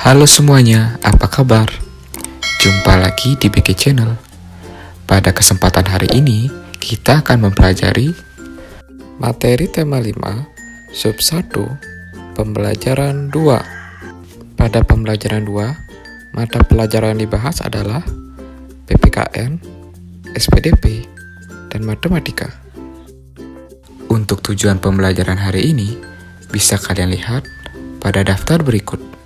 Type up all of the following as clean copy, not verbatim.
Halo semuanya, apa kabar? Jumpa lagi di BK Channel. Pada kesempatan hari ini, kita akan mempelajari materi tema 5, sub 1, pembelajaran 2. Pada pembelajaran 2, mata pelajaran yang dibahas adalah PPKN, SPDP, dan matematika. Untuk tujuan pembelajaran hari ini, bisa kalian lihat pada daftar berikut.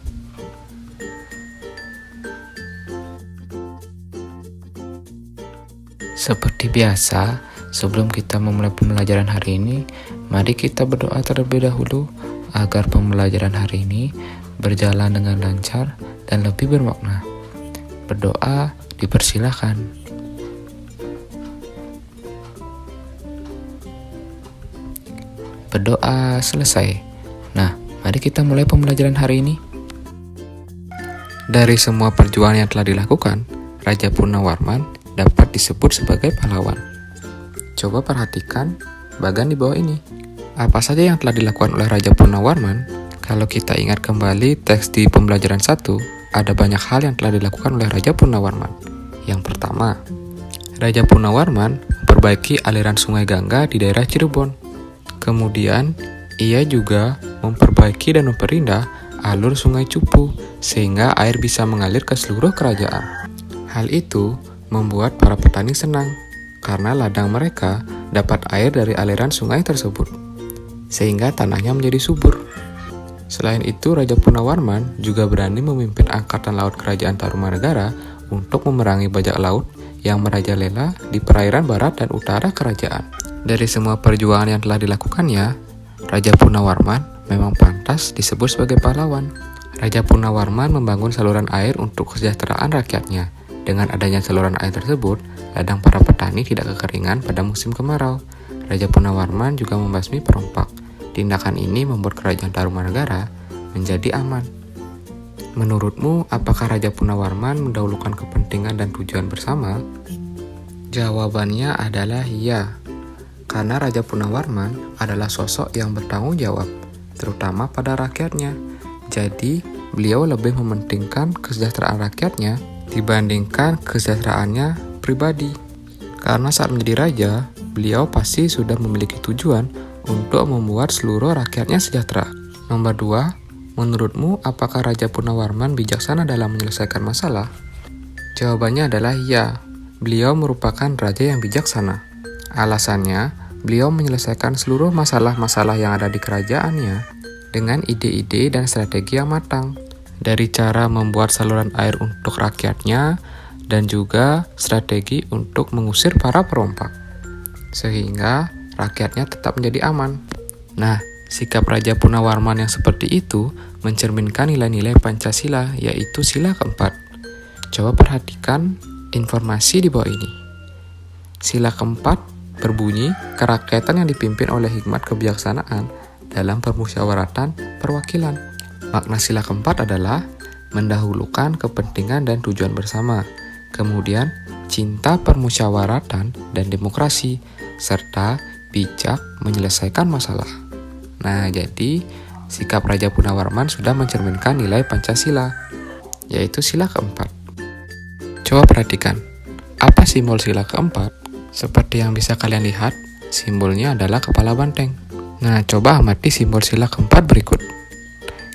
Seperti biasa, sebelum kita memulai pembelajaran hari ini, mari kita berdoa terlebih dahulu agar pembelajaran hari ini berjalan dengan lancar dan lebih bermakna. Berdoa dipersilakan. Berdoa selesai. Nah, mari kita mulai pembelajaran hari ini. Dari semua perjuangan yang telah dilakukan, Raja Purnawarman dapat disebut sebagai pahlawan. Coba perhatikan bagian di bawah ini. Apa saja yang telah dilakukan oleh Raja Purnawarman? Kalau kita ingat kembali teks di pembelajaran 1, ada banyak hal yang telah dilakukan oleh Raja Purnawarman. Yang pertama, Raja Purnawarman memperbaiki aliran sungai Gangga di daerah Cirebon. Kemudian, ia juga memperbaiki dan memperindah alur sungai Cupu sehingga air bisa mengalir ke seluruh kerajaan. Hal itu membuat para petani senang karena ladang mereka dapat air dari aliran sungai tersebut, sehingga tanahnya menjadi subur. Selain itu, Raja Purnawarman juga berani memimpin Angkatan Laut Kerajaan Tarumanegara untuk memerangi bajak laut yang merajalela di perairan barat dan utara kerajaan. Dari semua perjuangan yang telah dilakukannya, Raja Purnawarman memang pantas disebut sebagai pahlawan. Raja Purnawarman membangun saluran air untuk kesejahteraan rakyatnya. Dengan adanya saluran air tersebut, ladang para petani tidak kekeringan pada musim kemarau. Raja Purnawarman juga membasmi perompak. Tindakan ini membuat kerajaan Tarumanegara menjadi aman. Menurutmu, apakah Raja Purnawarman mendahulukan kepentingan dan tujuan bersama? Jawabannya adalah iya. Karena Raja Purnawarman adalah sosok yang bertanggung jawab, terutama pada rakyatnya. Jadi, beliau lebih mementingkan kesejahteraan rakyatnya dibandingkan kesejahteraannya pribadi. Karena saat menjadi raja, beliau pasti sudah memiliki tujuan untuk membuat seluruh rakyatnya sejahtera. Nomor 2, menurutmu apakah Raja Purnawarman bijaksana dalam menyelesaikan masalah? Jawabannya adalah iya, beliau merupakan raja yang bijaksana. Alasannya, beliau menyelesaikan seluruh masalah-masalah yang ada di kerajaannya dengan ide-ide dan strategi yang matang. Dari cara membuat saluran air untuk rakyatnya dan juga strategi untuk mengusir para perompak, sehingga rakyatnya tetap menjadi aman. Nah, sikap Raja Purnawarman yang seperti itu mencerminkan nilai-nilai Pancasila, yaitu sila keempat. Coba perhatikan informasi di bawah ini. Sila keempat berbunyi, kerakyatan yang dipimpin oleh hikmat kebijaksanaan dalam permusyawaratan perwakilan. Makna sila keempat adalah mendahulukan kepentingan dan tujuan bersama, kemudian cinta permusyawaratan dan demokrasi, serta bijak menyelesaikan masalah. Nah, jadi sikap Raja Purnawarman sudah mencerminkan nilai Pancasila, yaitu sila keempat. Coba perhatikan, apa simbol sila keempat? Seperti yang bisa kalian lihat, simbolnya adalah kepala banteng. Nah, coba amati simbol sila keempat berikut.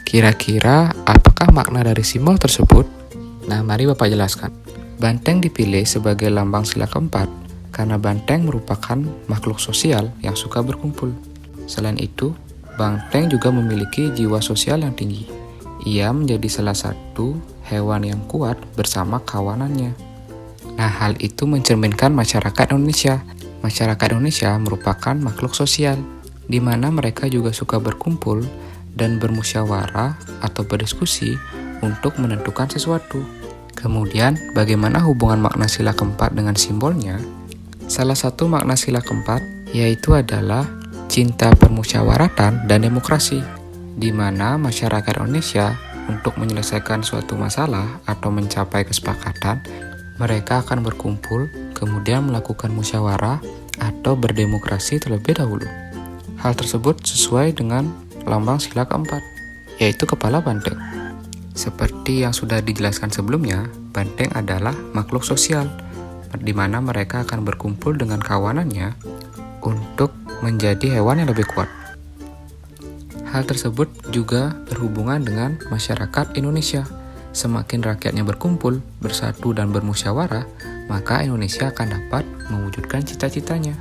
Kira-kira apakah makna dari simbol tersebut? Nah, mari Bapak jelaskan. Banteng dipilih sebagai lambang sila keempat karena banteng merupakan makhluk sosial yang suka berkumpul. Selain itu, banteng juga memiliki jiwa sosial yang tinggi. Ia menjadi salah satu hewan yang kuat bersama kawanannya. Nah, hal itu mencerminkan masyarakat Indonesia. Masyarakat Indonesia merupakan makhluk sosial, di mana mereka juga suka berkumpul dan bermusyawarah atau berdiskusi untuk menentukan sesuatu. Kemudian, bagaimana hubungan makna sila keempat dengan simbolnya? Salah satu makna sila keempat yaitu adalah cinta permusyawaratan dan demokrasi, di mana masyarakat Indonesia untuk menyelesaikan suatu masalah atau mencapai kesepakatan, mereka akan berkumpul, kemudian melakukan musyawarah atau berdemokrasi terlebih dahulu. Hal tersebut sesuai dengan lambang sila keempat, yaitu kepala banteng. Seperti yang sudah dijelaskan sebelumnya, banteng adalah makhluk sosial, di mana mereka akan berkumpul dengan kawanannya untuk menjadi hewan yang lebih kuat. Hal tersebut juga berhubungan dengan masyarakat Indonesia. Semakin rakyatnya berkumpul, bersatu, dan bermusyawarah, maka Indonesia akan dapat mewujudkan cita-citanya.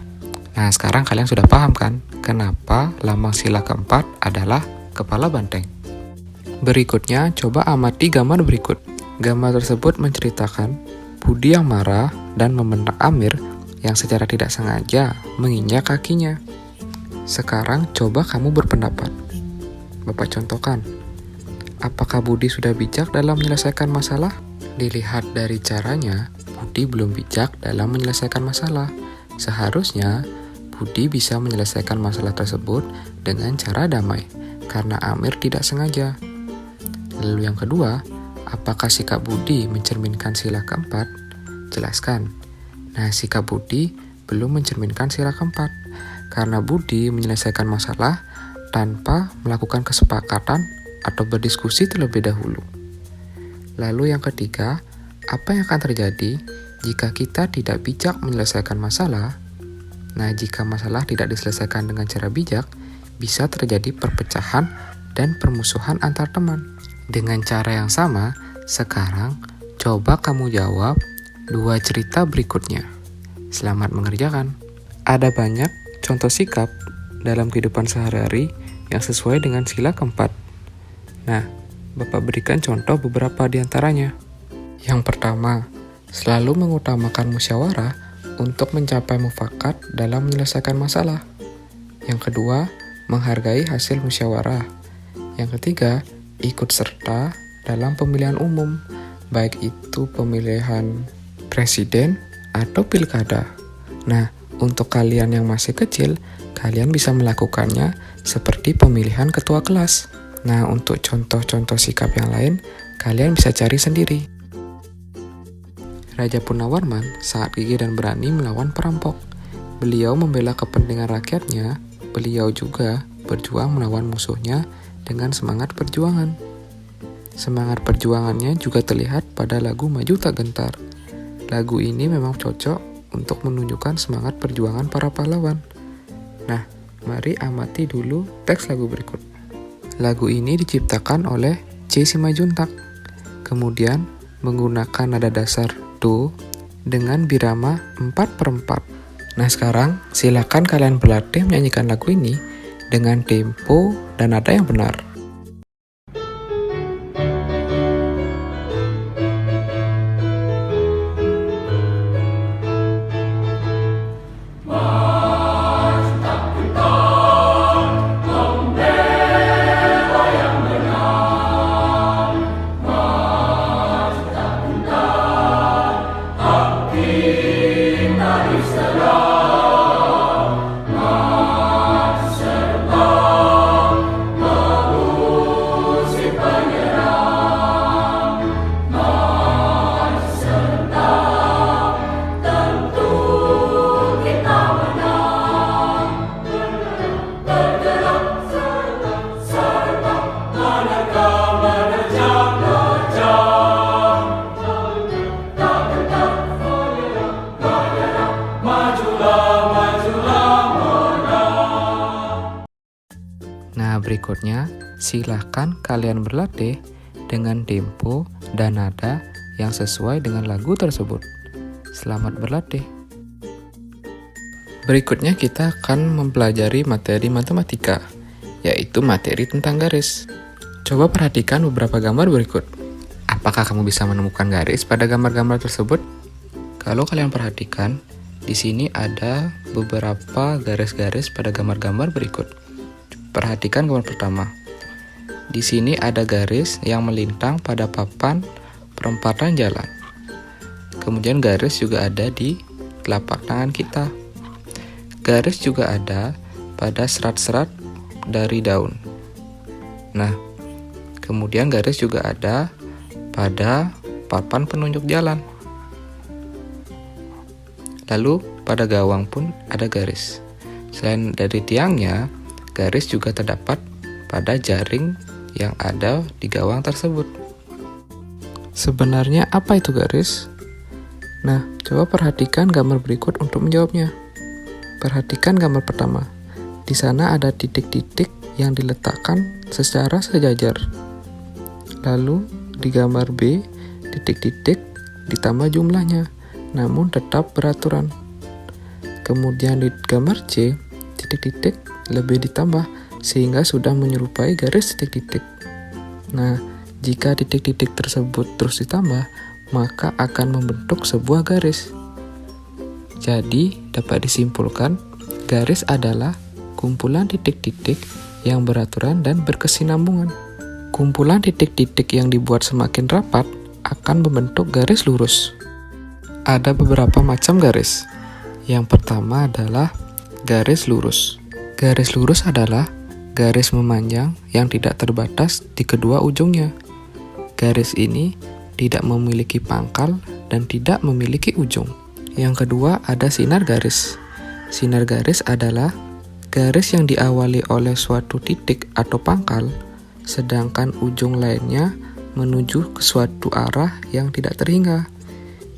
Nah, sekarang kalian sudah paham kan, kenapa lambang sila keempat adalah kepala banteng? Berikutnya, coba amati gambar berikut. Gambar tersebut menceritakan Budi yang marah dan membentak Amir yang secara tidak sengaja menginjak kakinya. Sekarang coba kamu berpendapat. Bapak contohkan, apakah Budi sudah bijak dalam menyelesaikan masalah? Dilihat dari caranya, Budi belum bijak dalam menyelesaikan masalah. Seharusnya, Budi bisa menyelesaikan masalah tersebut dengan cara damai, karena Amir tidak sengaja. Lalu yang kedua, apakah sikap Budi mencerminkan sila keempat? Jelaskan. Nah, sikap Budi belum mencerminkan sila keempat, karena Budi menyelesaikan masalah tanpa melakukan kesepakatan atau berdiskusi terlebih dahulu. Lalu yang ketiga, apa yang akan terjadi jika kita tidak bijak menyelesaikan masalah? Nah, jika masalah tidak diselesaikan dengan cara bijak, bisa terjadi perpecahan dan permusuhan antar teman. Dengan cara yang sama, sekarang coba kamu jawab 2 cerita berikutnya. Selamat mengerjakan. Ada banyak contoh sikap dalam kehidupan sehari-hari yang sesuai dengan sila keempat. Nah, Bapak berikan contoh beberapa di antaranya. Yang pertama, selalu mengutamakan musyawarah untuk mencapai mufakat dalam menyelesaikan masalah. Yang kedua, menghargai hasil musyawarah. Yang ketiga, ikut serta dalam pemilihan umum, baik itu pemilihan presiden atau pilkada. Nah, untuk kalian yang masih kecil, kalian bisa melakukannya seperti pemilihan ketua kelas. Nah, untuk contoh-contoh sikap yang lain, kalian bisa cari sendiri. Raja Purnawarman sangat gigih dan berani melawan perampok. Beliau membela kepentingan rakyatnya, beliau juga berjuang melawan musuhnya dengan semangat perjuangan. Semangat perjuangannya juga terlihat pada lagu Maju Tak Gentar. Lagu ini memang cocok untuk menunjukkan semangat perjuangan para pahlawan. Nah, mari amati dulu teks lagu berikut. Lagu ini diciptakan oleh C. Simajuntak. Kemudian menggunakan nada dasar Do dengan birama 4/4. Nah, sekarang silakan kalian berlatih menyanyikan lagu ini dengan tempo dan nada yang benar. Nah, berikutnya silakan kalian berlatih dengan tempo dan nada yang sesuai dengan lagu tersebut. Selamat berlatih. Berikutnya kita akan mempelajari materi matematika, yaitu materi tentang garis. Coba perhatikan beberapa gambar berikut. Apakah kamu bisa menemukan garis pada gambar-gambar tersebut? Kalau kalian perhatikan, di sini ada beberapa garis-garis pada gambar-gambar berikut. Perhatikan gambar pertama. Di sini ada garis yang melintang pada papan perempatan jalan. Kemudian garis juga ada di telapak tangan kita. Garis juga ada pada serat-serat dari daun. Nah, kemudian garis juga ada pada papan penunjuk jalan. Lalu pada gawang pun ada garis. Selain dari tiangnya, garis juga terdapat pada jaring yang ada di gawang tersebut. Sebenarnya apa itu garis? Nah, coba perhatikan gambar berikut untuk menjawabnya. Perhatikan gambar pertama. Di sana ada titik-titik yang diletakkan secara sejajar. Lalu di gambar B, titik-titik ditambah jumlahnya, namun tetap beraturan. Kemudian di gambar C, titik-titik lebih ditambah sehingga sudah menyerupai garis titik-titik. Nah, jika titik-titik tersebut terus ditambah, maka akan membentuk sebuah garis. Jadi, dapat disimpulkan, garis adalah kumpulan titik-titik yang beraturan dan berkesinambungan. Kumpulan titik-titik yang dibuat semakin rapat akan membentuk garis lurus. Ada beberapa macam garis. Yang pertama adalah garis lurus. Garis lurus adalah garis memanjang yang tidak terbatas di kedua ujungnya. Garis ini tidak memiliki pangkal dan tidak memiliki ujung. Yang kedua ada sinar garis. Sinar garis adalah garis yang diawali oleh suatu titik atau pangkal, sedangkan ujung lainnya menuju ke suatu arah yang tidak terhingga.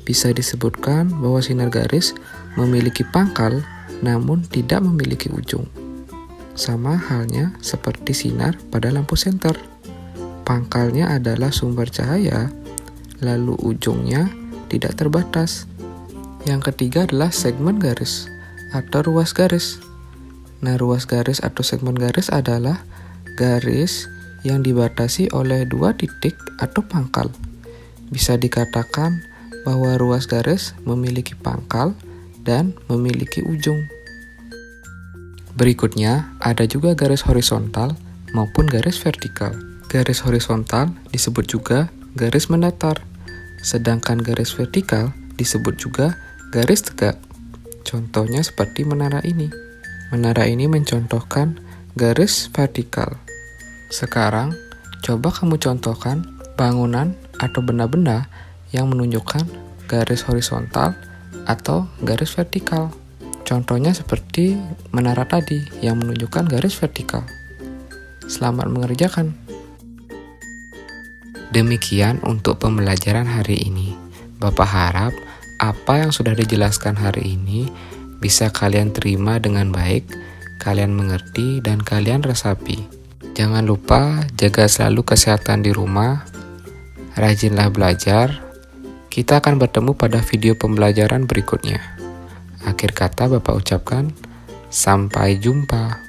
Bisa disebutkan bahwa sinar garis memiliki pangkal namun tidak memiliki ujung. Sama halnya seperti sinar pada lampu senter. Pangkalnya adalah sumber cahaya, lalu ujungnya tidak terbatas. Yang ketiga adalah segmen garis atau ruas garis. Nah, ruas garis atau segmen garis adalah garis yang dibatasi oleh dua titik atau pangkal. Bisa dikatakan bahwa ruas garis memiliki pangkal dan memiliki ujung. Berikutnya, ada juga garis horizontal maupun garis vertikal. Garis horizontal disebut juga garis mendatar, sedangkan garis vertikal disebut juga garis tegak. Contohnya seperti menara ini. Menara ini mencontohkan garis vertikal. Sekarang, coba kamu contohkan bangunan atau benda-benda yang menunjukkan garis horizontal atau garis vertikal. Contohnya seperti menara tadi yang menunjukkan garis vertikal. Selamat mengerjakan. Demikian untuk pembelajaran hari ini. Bapak harap apa yang sudah dijelaskan hari ini bisa kalian terima dengan baik, kalian mengerti, dan kalian resapi. Jangan lupa jaga selalu kesehatan di rumah, rajinlah belajar. Kita akan bertemu pada video pembelajaran berikutnya. Akhir kata Bapak ucapkan, sampai jumpa.